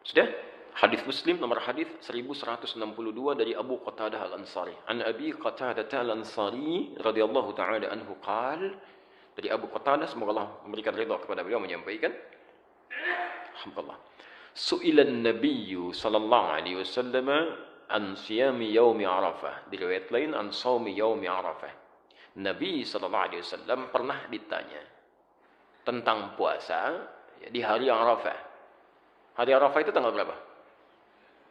Sudah? Hadis Muslim nomor hadis 1162 dari Abu Qatadah Al-Ansari. An Abi Qatadah Al-Ansari radhiyallahu taala anhu qala, dari Abu Qatadah, semoga Allah memberikan ridha kepada beliau, menyampaikan, alhamdulillah, su'ilan nabiyyu sallallahu alaihi wasallam an siyami yaumi Arafah. Di riwayat lain an shaumi yaumi Arafah. Nabi sallallahu alaihi wasallam pernah ditanya tentang puasa di hari Arafah. Hari Arafah itu tanggal berapa?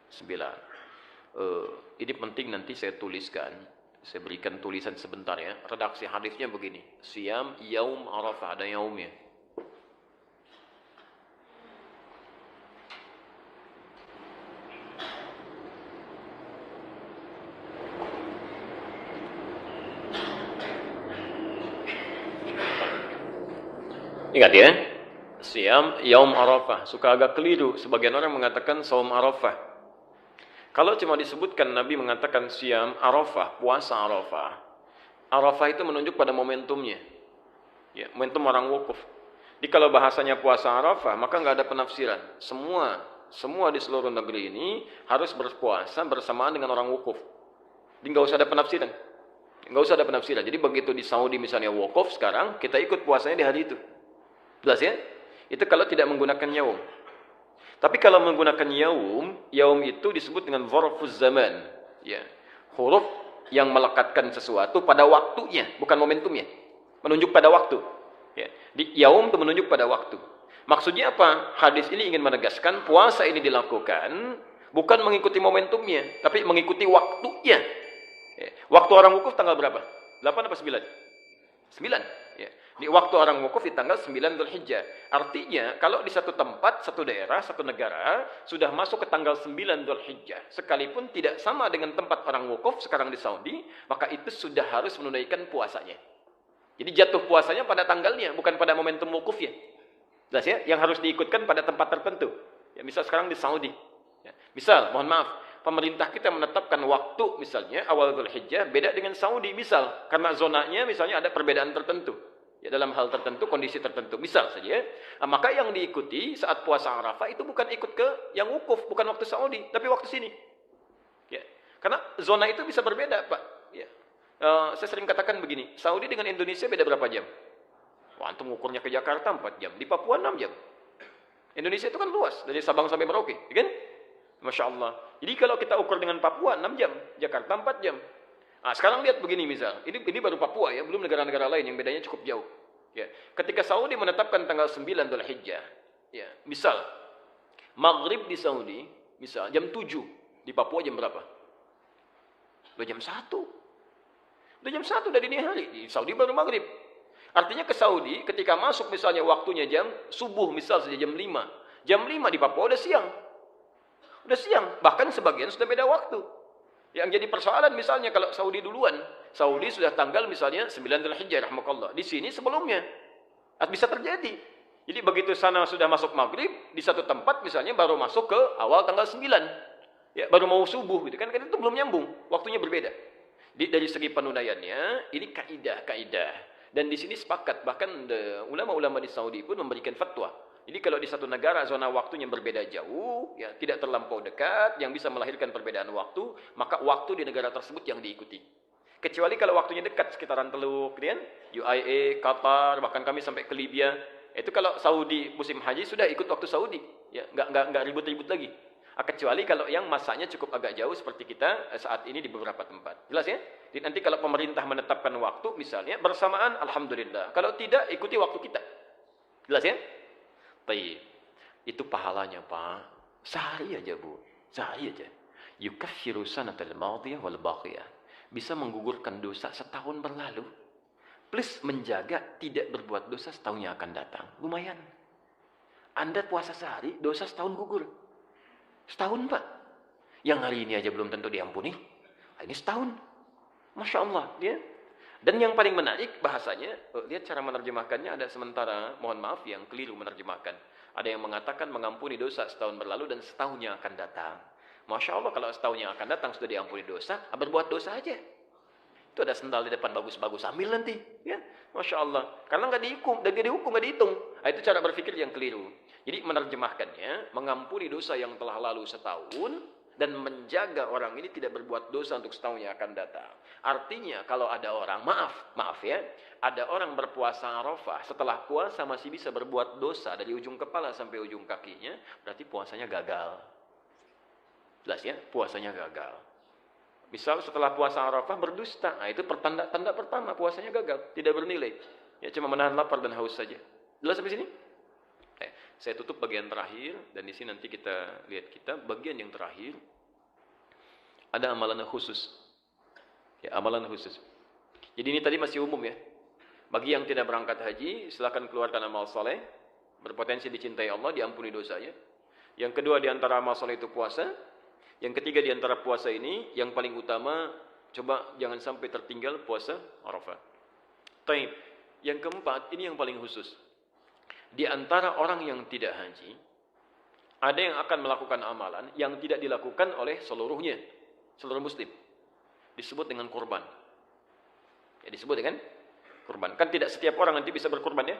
9. Ini penting, nanti saya tuliskan. Saya berikan tulisan sebentar ya. Redaksi hadisnya begini. Siyam yaum Arafah, ada yaumnya. Ingat ya. Siyam yaum Arafah. Suka agak keliru. Sebagian orang mengatakan saum Arafah. Kalau cuma disebutkan Nabi mengatakan siyam Arafah, puasa Arafah. Arafah itu menunjuk pada momentumnya. Ya, momentum orang wukuf. Jadi kalau bahasanya puasa Arafah, maka nggak ada penafsiran. Semua di seluruh negeri ini harus berpuasa bersamaan dengan orang wukuf. Jadi nggak usah ada penafsiran. Nggak usah ada penafsiran. Jadi begitu di Saudi misalnya wukuf sekarang, kita ikut puasanya di hari itu. Jelas ya? Itu kalau tidak menggunakan yaum. Tapi kalau menggunakan yaum itu disebut dengan dzarfuz zaman, ya. Huruf yang melekatkan sesuatu pada waktunya, bukan momentumnya. Menunjuk pada waktu. Ya. Di yaum itu menunjuk pada waktu. Maksudnya apa? Hadis ini ingin menegaskan puasa ini dilakukan bukan mengikuti momentumnya, tapi mengikuti waktunya. Ya. Waktu orang wukuf tanggal berapa? 8 apa 9? 9. Ya. Di waktu orang wukuf di tanggal 9 Dzulhijjah. Artinya, kalau di satu tempat, satu daerah, satu negara, sudah masuk ke tanggal 9 Dzulhijjah, sekalipun tidak sama dengan tempat orang wukuf sekarang di Saudi, maka itu sudah harus menunaikan puasanya. Jadi jatuh puasanya pada tanggalnya, bukan pada momentum wukufnya. Jelas ya? Yang harus diikutkan pada tempat tertentu. Ya, misal sekarang di Saudi. Ya. Misal, mohon maaf, pemerintah kita menetapkan waktu misalnya awal Dzulhijjah beda dengan Saudi misal, karena zonanya misalnya ada perbedaan tertentu. Ya, dalam hal tertentu, kondisi tertentu. Misal saja, maka yang diikuti saat puasa Arafah itu bukan ikut ke yang wukuf, bukan waktu Saudi, tapi waktu sini. Ya. Karena zona itu bisa berbeda, Pak. Ya. Saya sering katakan begini, Saudi dengan Indonesia beda berapa jam? Wah, antum ukurnya ke Jakarta 4 jam, di Papua 6 jam. Indonesia itu kan luas, dari Sabang sampai Merauke, ya kan? Masya Allah. Jadi kalau kita ukur dengan Papua 6 jam, Jakarta 4 jam. Nah, sekarang lihat begini misal, ini baru Papua ya, belum negara-negara lain yang bedanya cukup jauh. Ya, ketika Saudi menetapkan tanggal 9 Dzulhijjah, ya, misal maghrib di Saudi, misal jam 7, di Papua jam berapa? Udah jam 1. Udah jam 1 udah dini hari, di Saudi baru maghrib. Artinya ke Saudi ketika masuk misalnya waktunya jam subuh misal saja jam 5. Jam 5 di Papua udah siang. Udah siang, bahkan sebagian sudah beda waktu. Yang jadi persoalan misalnya kalau Saudi duluan, Saudi sudah tanggal misalnya 9 Dzulhijjah rahmakallah. Di sini sebelumnya. Bisa terjadi. Jadi begitu sana sudah masuk maghrib, di satu tempat misalnya baru masuk ke awal tanggal 9. Ya, baru mau subuh gitu kan itu belum nyambung, waktunya berbeda. Dari segi penunaiannya, ini kaidah. Dan di sini sepakat, bahkan ulama-ulama di Saudi pun memberikan fatwa. Jadi kalau di satu negara zona waktunya berbeda jauh, ya tidak terlampau dekat, yang bisa melahirkan perbedaan waktu, maka waktu di negara tersebut yang diikuti. Kecuali kalau waktunya dekat, sekitaran Teluk, kemudian UAE, Qatar, bahkan kami sampai ke Libya. Itu kalau Saudi musim haji sudah ikut waktu Saudi, ya nggak ribut-ribut lagi. Kecuali kalau yang masanya cukup agak jauh seperti kita saat ini di beberapa tempat. Jelas ya? Jadi nanti kalau pemerintah menetapkan waktu misalnya bersamaan, alhamdulillah. Kalau tidak, ikuti waktu kita. Jelas ya? Baik. Itu pahalanya, Pak. Sehari aja, Bu. Sehari aja. Yukaffiru sanatal madiyah wal baqiyah. Bisa menggugurkan dosa setahun berlalu. Plus menjaga tidak berbuat dosa setahun yang akan datang. Lumayan. Anda puasa sehari, dosa setahun gugur. Setahun, Pak. Yang hari ini aja belum tentu diampuni. Ini setahun. Masya Allah. Ya. Dan yang paling menarik bahasanya, lihat cara menerjemahkannya ada sementara, mohon maaf yang keliru menerjemahkan. Ada yang mengatakan mengampuni dosa setahun berlalu dan setahun yang akan datang. Masya Allah kalau setahun yang akan datang sudah diampuni dosa, berbuat dosa aja. Itu ada sendal di depan bagus-bagus, ambil nanti. Ya. Masya Allah. Karena nggak dihukum, dan nggak dihukum, nggak dihitung. Itu cara berpikir yang keliru. Jadi menerjemahkannya, mengampuni dosa yang telah lalu setahun, dan menjaga orang ini tidak berbuat dosa untuk setahun yang akan datang. Artinya kalau ada orang, maaf ya, ada orang berpuasa Arafah, setelah puasa masih bisa berbuat dosa dari ujung kepala sampai ujung kakinya, berarti puasanya gagal. Jelas ya, puasanya gagal. Misal setelah puasa Arafah berdusta, nah itu tanda pertama puasanya gagal, tidak bernilai. Ya cuma menahan lapar dan haus saja. Jelas sampai sini? Saya tutup bagian terakhir, dan di sini nanti kita lihat bagian yang terakhir. Ada amalan khusus. Ya, amalan khusus. Jadi ini tadi masih umum ya. Bagi yang tidak berangkat haji, silakan keluarkan amal soleh, berpotensi dicintai Allah, diampuni dosanya. Yang kedua di antara amal soleh itu puasa. Yang ketiga di antara puasa ini, yang paling utama, coba jangan sampai tertinggal puasa Arafah. Taib. Yang keempat, ini yang paling khusus. Di antara orang yang tidak haji, ada yang akan melakukan amalan yang tidak dilakukan oleh seluruh muslim. Disebut dengan kurban. Ya, disebut dengan kurban. Kan tidak setiap orang nanti bisa berkurban ya.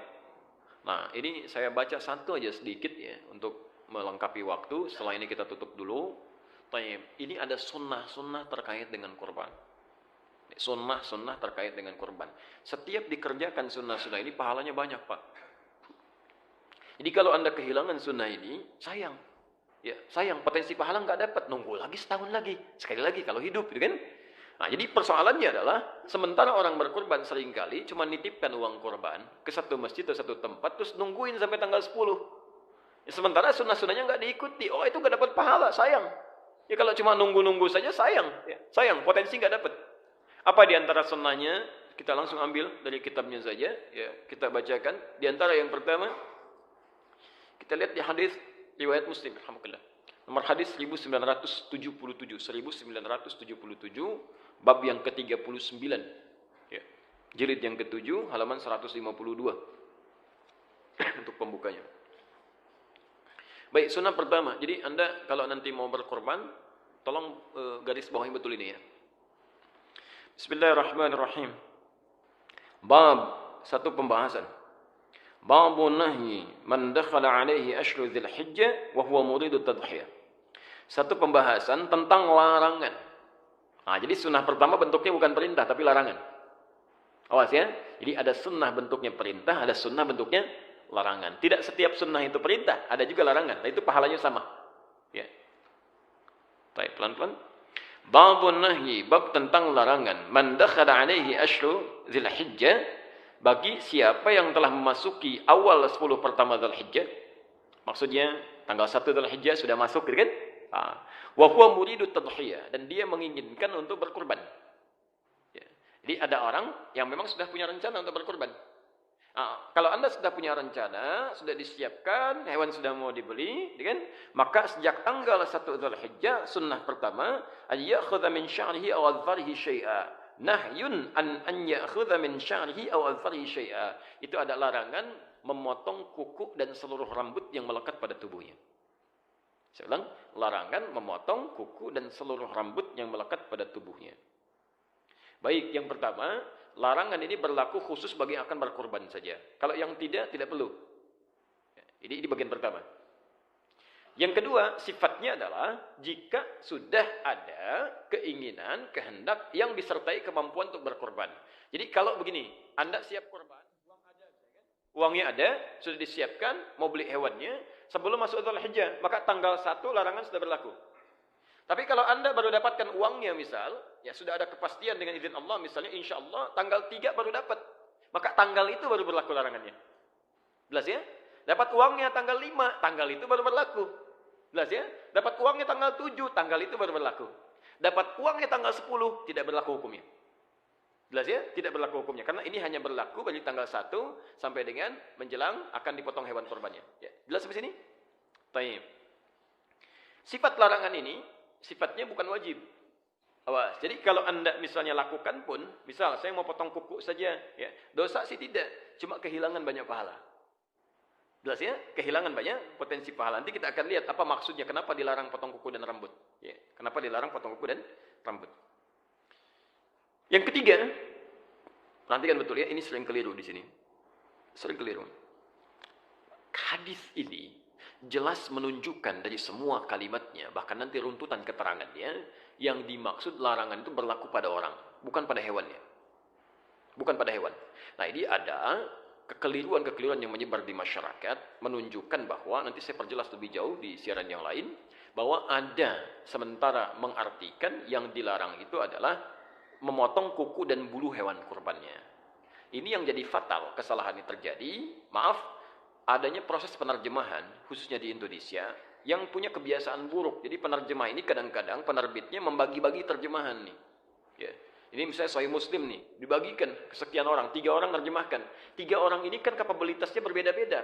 Nah, ini saya baca satu aja sedikit ya, untuk melengkapi waktu. Setelah ini kita tutup dulu. Ini ada sunnah-sunnah terkait dengan kurban. Sunnah-sunnah terkait dengan kurban. Setiap dikerjakan sunnah-sunnah ini, pahalanya banyak Pak. Jadi kalau Anda kehilangan sunnah ini, sayang. Ya, sayang, potensi pahala nggak dapat, nunggu lagi setahun lagi. Sekali lagi kalau hidup, gitu kan? Nah, jadi persoalannya adalah, sementara orang berkurban seringkali cuma nitipkan uang kurban ke satu masjid atau satu tempat, terus nungguin sampai tanggal 10. Ya, sementara sunnah-sunnahnya nggak diikuti. Oh, itu nggak dapat pahala, sayang. Ya kalau cuma nunggu-nunggu saja, sayang. Ya, sayang, potensi nggak dapat. Apa di antara sunnahnya? Kita langsung ambil dari kitabnya saja. Ya, kita bacakan. Di antara yang pertama, kita lihat di hadis riwayat Muslim, alhamdulillah. Nomor hadis 1977, bab yang ke-39. Ya. Jilid yang ke-7, halaman 152. Untuk pembukanya. Baik, sunnah pertama. Jadi Anda kalau nanti mau berkorban, tolong garis bawahi betul ini ya. Bismillahirrahmanirrahim. Bab, satu pembahasan. Babu nahyi man dakhala alaihi ashru dzil hijjah wa huwa muridu tadhiyah. Satu pembahasan tentang larangan. Nah, jadi sunnah pertama bentuknya bukan perintah tapi larangan. Awas ya. Jadi ada sunnah bentuknya perintah, ada sunnah bentuknya larangan. Tidak setiap sunnah itu perintah, ada juga larangan. Nah, itu pahalanya sama. Ya. Baik, pelan-pelan. Babun nahyi, bab tentang larangan. Man dakhala alaihi ashru dzil hijjah, bagi siapa yang telah memasuki awal 10 pertama Dzulhijjah. Maksudnya tanggal 1 Dzulhijjah sudah masuk, gitu kan? Wa huwa muridu tadhiyah, dan dia menginginkan untuk berkurban. Ya. Jadi ada orang yang memang sudah punya rencana untuk berkurban. Kalau Anda sudah punya rencana, sudah disiapkan, hewan sudah mau dibeli, kan? Maka sejak tanggal 1 Dzulhijjah, sunnah pertama, ayyakhudha min sya'rihi aw adharihi syai'a. Nahyun an ya'khudha min sya'rihi aw adharihi syai'a. Itu ada larangan memotong kuku dan seluruh rambut yang melekat pada tubuhnya. Saya ulang, larangan memotong kuku dan seluruh rambut yang melekat pada tubuhnya. Baik, yang pertama, larangan ini berlaku khusus bagi yang akan berkorban saja. Kalau yang tidak perlu. Ini bagian pertama. Yang kedua, sifatnya adalah jika sudah ada keinginan, kehendak yang disertai kemampuan untuk berkorban. Jadi kalau begini, Anda siap korban, uang ada, uangnya ada, sudah disiapkan, mau beli hewannya, sebelum masuk Dzulhijjah, maka tanggal 1 larangan sudah berlaku. Tapi kalau Anda baru dapatkan uangnya misal, ya sudah ada kepastian dengan izin Allah, misalnya insya Allah tanggal 3 baru dapat, maka tanggal itu baru berlaku larangannya. Jelas ya? Dapat uangnya tanggal 5, tanggal itu baru berlaku. Jelas ya? Dapat uangnya tanggal 7, tanggal itu baru berlaku. Dapat uangnya tanggal 10, tidak berlaku hukumnya. Jelas ya? Tidak berlaku hukumnya. Karena ini hanya berlaku bagi tanggal 1 sampai dengan menjelang akan dipotong hewan korbannya. Ya. Jelas sampai sini? Baik. Sifat larangan ini, sifatnya bukan wajib. Awas. Jadi kalau Anda misalnya lakukan pun, misal saya mau potong kuku saja, ya, dosa sih tidak. Cuma kehilangan banyak pahala. Jelas ya? Kehilangan banyak potensi pahala. Nanti kita akan lihat apa maksudnya, kenapa dilarang potong kuku dan rambut. Ya. Kenapa dilarang potong kuku dan rambut. Yang ketiga, perhatikan betul ya, ini sering keliru di sini. Sering keliru. Hadis ini jelas menunjukkan dari semua kalimatnya, bahkan nanti runtutan keterangannya, yang dimaksud larangan itu berlaku pada orang, bukan pada hewannya. Bukan pada hewan. Nah, ini ada kekeliruan-kekeliruan yang menyebar di masyarakat, menunjukkan bahwa, nanti saya perjelas lebih jauh di siaran yang lain, bahwa ada sementara mengartikan yang dilarang itu adalah memotong kuku dan bulu hewan kurbannya. Ini yang jadi fatal, kesalahan ini terjadi, maaf, adanya proses penerjemahan, khususnya di Indonesia, yang punya kebiasaan buruk. Jadi penerjemah ini kadang-kadang penerbitnya membagi-bagi terjemahan nih. Ya. Ini misalnya Sahih Muslim nih, dibagikan ke sekian orang, 3 orang nerjemahkan. 3 orang ini kan kapabilitasnya berbeda-beda.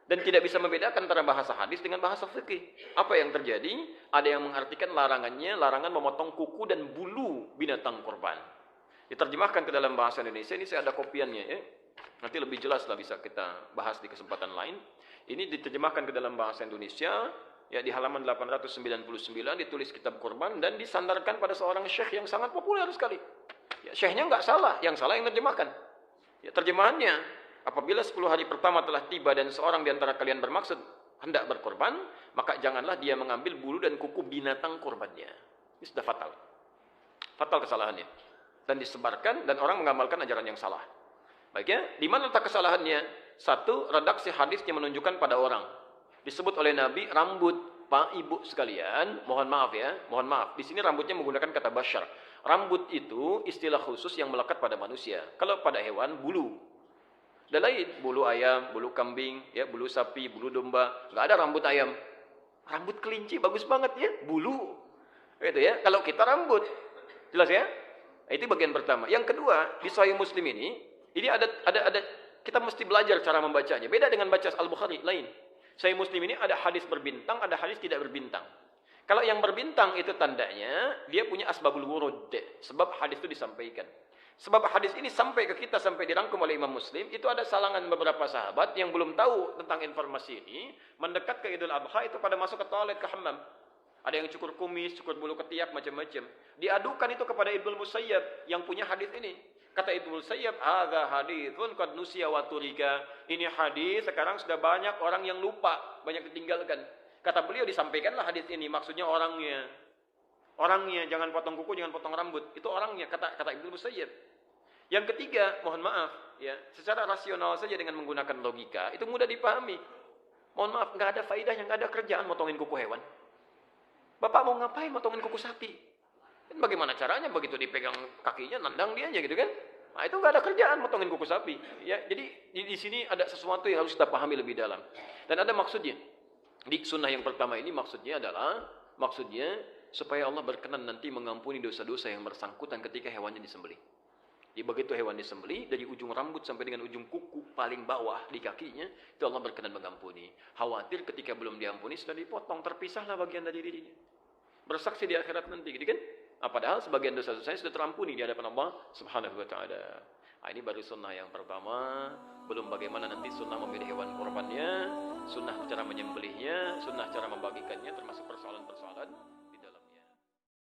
Dan tidak bisa membedakan antara bahasa hadis dengan bahasa fikih. Apa yang terjadi? Ada yang mengartikan larangannya, larangan memotong kuku dan bulu binatang kurban. Diterjemahkan ke dalam bahasa Indonesia, ini saya ada kopiannya ya. Nanti lebih jelas lah bisa kita bahas di kesempatan lain. Ini diterjemahkan ke dalam bahasa Indonesia, ya di halaman 899 ditulis kitab kurban dan disandarkan pada seorang syekh yang sangat populer sekali. Ya, syekhnya nggak salah, yang salah yang menerjemahkan. Ya, terjemahannya, apabila 10 hari pertama telah tiba dan seorang di antara kalian bermaksud hendak berkorban, maka janganlah dia mengambil bulu dan kuku binatang kurbannya. Ini sudah fatal. Fatal kesalahannya. Dan disebarkan dan orang mengamalkan ajaran yang salah. Baiknya, di mana letak kesalahannya? Satu, redaksi hadisnya menunjukkan pada orang. Disebut oleh Nabi rambut. Pak, Ibu sekalian, mohon maaf ya, mohon maaf. Di sini rambutnya menggunakan kata basyar. Rambut itu istilah khusus yang melekat pada manusia. Kalau pada hewan, bulu. Dan lain, bulu ayam, bulu kambing, ya, bulu sapi, bulu domba. Nggak ada rambut ayam. Rambut kelinci bagus banget ya, bulu. Gitu ya. Kalau kita rambut, jelas ya? Itu bagian pertama. Yang kedua, di Sahih Muslim ini ada kita mesti belajar cara membacanya. Beda dengan baca Al-Bukhari, lain. Sahih Muslim ini ada hadis berbintang, ada hadis tidak berbintang. Kalau yang berbintang itu tandanya dia punya asbabul wurud, sebab hadis itu disampaikan. Sebab hadis ini sampai ke kita, sampai dirangkum oleh Imam Muslim, itu ada salangan beberapa sahabat yang belum tahu tentang informasi ini, mendekat ke Idul Adha itu pada masuk ke toilet, ke hammam. Ada yang cukur kumis, cukur bulu ketiak, macam-macam. Diadukan itu kepada Ibnu Musayyab yang punya hadis ini. Kata Ibnu Musayyab, "Hadza haditsun qad nusiya wa turika." Ini hadis sekarang sudah banyak orang yang lupa, banyak ditinggalkan. Kata beliau, disampaikanlah hadis ini, maksudnya orangnya. Orangnya, jangan potong kuku, jangan potong rambut. Itu orangnya, kata Ibnu Musayyab. Yang ketiga, mohon maaf, ya, secara rasional saja dengan menggunakan logika, itu mudah dipahami. Mohon maaf, nggak ada faedahnya, nggak ada kerjaan motongin kuku hewan. Bapak mau ngapain motongin kuku sapi? Dan bagaimana caranya? Begitu dipegang kakinya, nendang dia aja gitu kan? Nah, itu nggak ada kerjaan motongin kuku sapi. Ya, jadi di sini ada sesuatu yang harus kita pahami lebih dalam. Dan ada maksudnya. Di sunnah yang pertama ini maksudnya supaya Allah berkenan nanti mengampuni dosa-dosa yang bersangkutan ketika hewannya disembelih. Jadi begitu hewan disembelih, dari ujung rambut sampai dengan ujung kuku paling bawah di kakinya, itu Allah berkenan mengampuni. Khawatir ketika belum diampuni sudah dipotong, terpisahlah bagian dari dirinya. Bersaksi di akhirat nanti, gitu kan? Nah, padahal sebagian dosa-dosanya sudah terampuni di hadapan Allah Subhanahu wa taala. Nah, ini baru sunnah yang pertama. Belum bagaimana nanti sunnah memilih hewan kurbannya, sunnah cara menyembelihnya, sunnah cara membagikannya, termasuk persoalan-persoalan